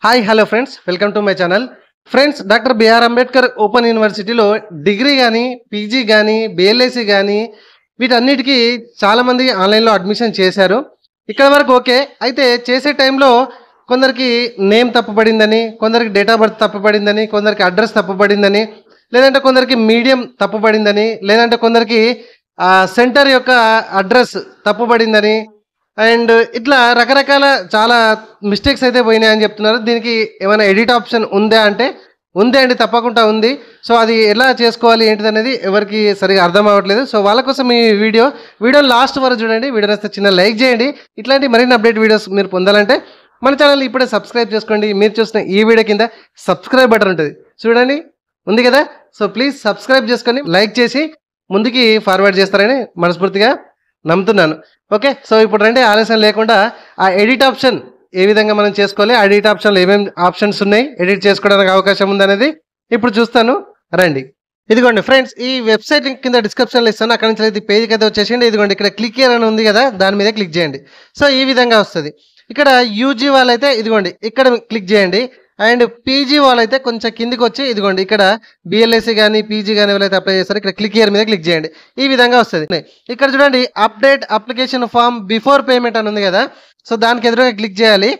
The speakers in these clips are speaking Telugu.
Hi hello friends, welcome to my channel. Friends, doctor BR Ambedkar open యూనివర్సిటీలో డిగ్రీ కానీ, పీజీ కానీ, బిఎల్ఎస్సి కానీ వీటన్నిటికీ చాలామంది ఆన్లైన్లో అడ్మిషన్ చేశారు. ఇక్కడ వరకు ఓకే. అయితే చేసే టైంలో కొందరికి నేమ్ తప్పుపడిందని, కొందరికి డేట్ ఆఫ్ బర్త్ తప్పుపడిందని, కొందరికి అడ్రస్ తప్పుపడిందని, లేదంటే కొందరికి మీడియం తప్పుపడిందని, లేదంటే కొందరికి సెంటర్ యొక్క అడ్రస్ తప్పుపడిందని అండ్ ఇట్లా రకరకాల చాలా మిస్టేక్స్ అయితే పోయినాయని చెప్తున్నారు. దీనికి ఏమైనా ఎడిట్ ఆప్షన్ ఉందా అంటే ఉంది అండి, తప్పకుండా ఉంది. సో అది ఎలా చేసుకోవాలి ఏంటిది అనేది ఎవరికి సరిగా అర్థం అవ్వట్లేదు. సో వాళ్ళ కోసం ఈ వీడియో లాస్ట్ వరకు చూడండి. వీడియో నచ్చితే చిన్న లైక్ చేయండి. ఇట్లాంటి మరిన్ని అప్డేట్ వీడియోస్ మీరు పొందాలంటే మన ఛానల్ ఇప్పుడే సబ్స్క్రైబ్ చేసుకోండి. మీరు చూసిన ఈ వీడియో కింద సబ్స్క్రైబ్ బటన్ ఉంటుంది, చూడండి, ఉంది కదా. సో ప్లీజ్ సబ్స్క్రైబ్ చేసుకొని లైక్ చేసి ముందుకి ఫార్వర్డ్ చేస్తారని మనస్ఫూర్తిగా నమ్ముతున్నాను. ఓకే, సో ఇప్పుడు రండి, ఆలస్యం లేకుండా ఆ ఎడిట్ ఆప్షన్ ఏ విధంగా మనం చేసుకోవాలి, ఆ ఎడిట్ ఆప్షన్లో ఏమేమి ఆప్షన్స్ ఉన్నాయి, ఎడిట్ చేసుకోవడానికి అవకాశం ఉందనేది ఇప్పుడు చూస్తాను. రండి. ఇదిగోండి ఫ్రెండ్స్, ఈ వెబ్సైట్ లింక్ కింద డిస్క్రిప్షన్లో ఇస్తాను. అక్కడ నుంచి అయితే పేజ్కి అయితే వచ్చేసిండి. ఇదిగోండి, ఇక్కడ క్లిక్ హియర్ అని ఉంది కదా, దాని మీద క్లిక్ చేయండి. సో ఈ విధంగా వస్తుంది. ఇక్కడ యూజీ వాళ్ళైతే ఇదిగోండి ఇక్కడ క్లిక్ చేయండి. అండ్ పీజీ వాళ్ళైతే కొంచెం కిందికి వచ్చి ఇదిగోండి ఇక్కడ బిఎల్ఎస్సి కానీ పీజీ కానీ ఎవరైతే అప్లై చేస్తారో ఇక్కడ క్లిక్ హియర్ మీద క్లిక్ చేయండి. ఈ విధంగా వస్తుంది. ఇక్కడ చూడండి, update application form before payment అని ఉంది కదా. సో దానికి ఎదురుగా క్లిక్ చేయాలి.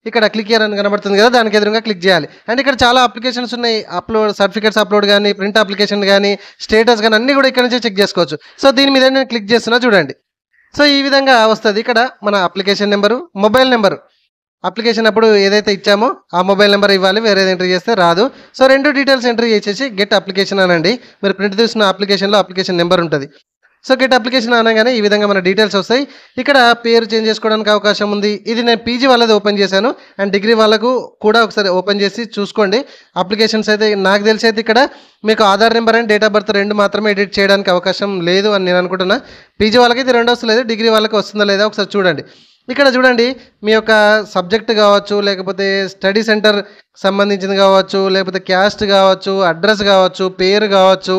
ఇక్కడ క్లిక్ హియర్ అని కనబడుతుంది కదా, దానికి ఎదురుగా క్లిక్ చేయాలి. అండ్ ఇక్కడ చాలా అప్లికేషన్స్ ఉన్నాయి. అప్లోడ్ సర్టిఫికేట్స్ అప్లోడ్ కానీ, ప్రింట్ అప్లికేషన్ కానీ, స్టేటస్ కానీ అన్నీ కూడా ఇక్కడ నుంచి చెక్ చేసుకోవచ్చు. సో దీని మీద నేను క్లిక్ చేస్తున్నా, చూడండి. సో ఈ విధంగా వస్తుంది. ఇక్కడ మన application number, mobile number, application అప్పుడు ఏదైతే ఇచ్చామో ఆ మొబైల్ నెంబర్ ఇవ్వాలి, వేరేది ఎంట్రీ చేస్తే రాదు. సో రెండు డీటెయిల్స్ ఎంట్రీ చేసేసి గెట్ అప్లికేషన్ అనండి. మీరు ప్రింట్ తీసుకున్న అప్లికేషన్లో అప్లికేషన్ నెంబర్ ఉంటుంది. సో గెట్ అప్లికేషన్ అనగానే ఈ విధంగా మన డీటెయిల్స్ వస్తాయి. ఇక్కడ పేరు చేంజ్ చేసుకోవడానికి అవకాశం ఉంది. ఇది నేను పీజీ వాళ్ళది ఓపెన్ చేశాను. అండ్ డిగ్రీ వాళ్ళకు కూడా ఒకసారి ఓపెన్ చేసి చూసుకోండి. అప్లికేషన్స్ అయితే నాకు తెలిసి అయితే ఇక్కడ మీకు Aadhaar number and date of birth రెండు మాత్రమే ఎడిట్ చేయడానికి అవకాశం లేదు అని నేను అనుకుంటున్నా. పీజీ వాళ్ళకి ఇది రెండు వస్తలేదు, డిగ్రీ వాళ్ళకి వస్తుందా లేదా ఒకసారి చూడండి. ఇక్కడ చూడండి, మీ యొక్క సబ్జెక్ట్ కావచ్చు, లేకపోతే స్టడీ సెంటర్ సంబంధించింది కావచ్చు, లేకపోతే క్యాస్ట్ కావచ్చు, అడ్రస్ కావచ్చు, పేరు కావచ్చు.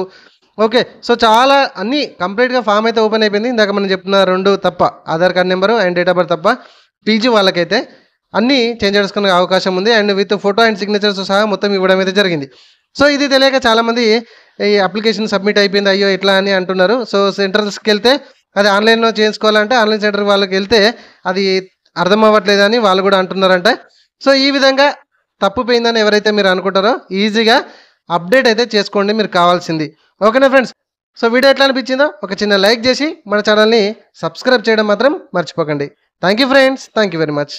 ఓకే, సో చాలా అన్నీ కంప్లీట్గా ఫామ్ అయితే ఓపెన్ అయిపోయింది. ఇందాక మనం చెప్తున్న రెండు తప్ప, Aadhaar card number and date of birth తప్ప పీజీ వాళ్ళకైతే అన్నీ చేంజ్ చేసుకునే అవకాశం ఉంది. And with photo and signatures సహా మొత్తం ఇవ్వడం అయితే జరిగింది. సో ఇది తెలియక చాలామంది ఈ అప్లికేషన్ సబ్మిట్ అయిపోయింది అయ్యో ఎట్లా అని అంటున్నారు. సో సెంటర్స్కి వెళ్తే అది ఆన్లైన్లో చేయించుకోవాలంటే ఆన్లైన్ సెంటర్ వాళ్ళకి వెళ్తే అది అర్థం అవ్వట్లేదని వాళ్ళు కూడా అంటున్నారంట. సో ఈ విధంగా తప్పుపోయిందని ఎవరైతే మీరు అనుకుంటారో ఈజీగా అప్డేట్ అయితే చేసుకోండి మీరు కావాల్సింది. ఓకేనా ఫ్రెండ్స్? సో వీడియో ఎట్లా అనిపించిందో ఒక చిన్న లైక్ చేసి మన ఛానల్ని సబ్స్క్రైబ్ చేయడం మాత్రం మర్చిపోకండి. Thank you friends, thank you very much.